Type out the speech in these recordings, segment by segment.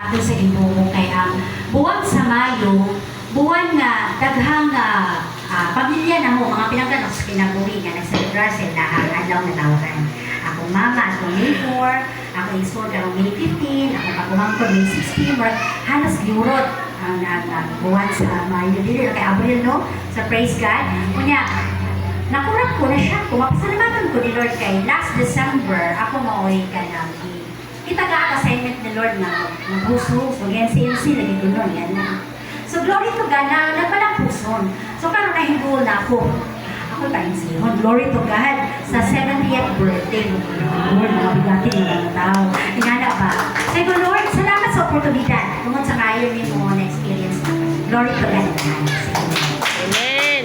ato sa Ginoo kay ang buwan sa Mayo, buwan nga daghang pamilya na mo, mga pinagkanak sa kinabuhi nga nagselebrar sa lahang adlaw na tawagan. Akong mama, akong May 4, ako export karong May 15, ako pagkumangkod May 16, halos giurot ang buwan sa Mayo. Dili kay Abril, no? Sa Praise God. Kunya, nakurap ko na siya. Kumapasalamatan ko ni Lord kay last December, ako mauwi ka lang. Kita ka assignment ni Lord na maghusos, mag-NCNC, lagi ko nun, yan na. So, glory to God na nagpalang puson. So, karoon na hingul na ako. Ako pa yung sihon. Glory to God sa 70th birthday. Lord, mga bigating mga tao. Inana ba? Sabi ko, Lord, salamat sa oportunidad. Tungkol sa kayo niyo mo na experience na. Glory to God. Amen.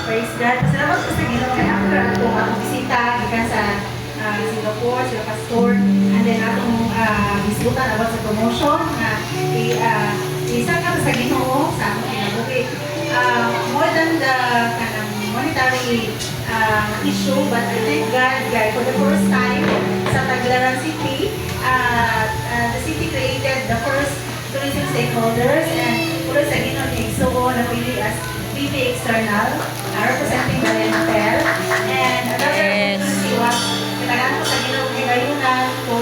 Praise God. Salamat po sa Ginoo kay ako kung atong bisita gikan sa Singapore, sila pastor, and then atong bisita about sa promotion na isa ka sa Ginoo sa atong kinabuhi. More than the kanang monetary issue, but I thank God for the first time sa Tagbilaran City, the city created the first tourism stakeholders and puro sa Ginoo ni Igsuo na pili as VP External, representing the Hotel, and another opportunity was kailangan ko sa Ginoo kagayunan to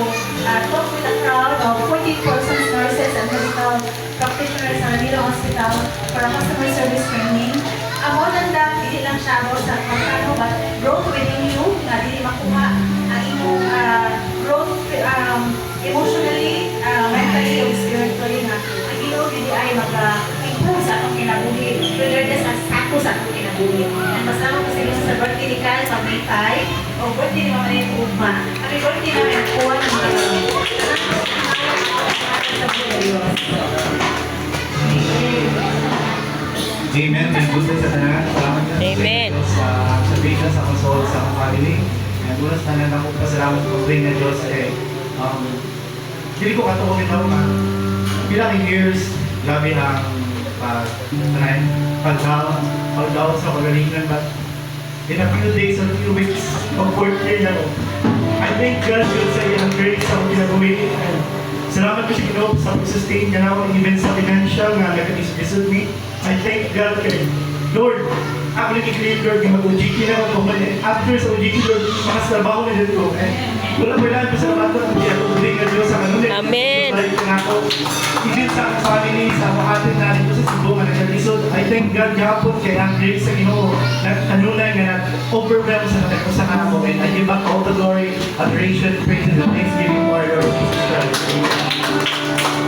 talk with a crowd of 14 persons, nurses, and medical practitioners sa Manila Hospital for a customer service training. More than that, hindi lang siya about sa pagkano, but growth within you, na hindi makuha ang imong growth emotionally, mentally, o spiritually na ang Ginoo hindi ay mag-improve sa atong kinabuhi, regardless sa status sa atong kinabuhi. And masama ko sa inyo sa birthday ni Kyle sa May 5, o birthday ni Mama Nene Ugma. Happy birthday namin po ang mga Amen. Thank you sa tanan. Salamat sa Amen. sa Bida, sa Consol, sa family. And unas tanan ako pasalamat ko rin na Diyos kay hindi ko katuwagin daw na bilang years grabe ang pag-down sa pagalingan, but in a few days or a few weeks mag-4th year na ako. I thank God sa iyang grace sa ginagawi. Salamat ko sa Ginoo sa pag-sustain niya na ako even sa financial na nag-visit me. I thank God kay Lord. Ako nag-i-claim Lord yung mag-OGK na ako. After sa OGK Lord, makasabaho na dito. Wala mo lang sa salamat ko. Hindi ako tuloy nga Diyos sa kanunit. Amen. Even sa family, sa makatin na dito sa Cebu nga nag-alisod. I thank God gapon kay ang grace sa Ginoo. Nagkanunay nga nag-overwhelm sa natin ko sa kanako. And I give back all the glory, adoration, praise, and thanksgiving for our Lord Jesus Christ.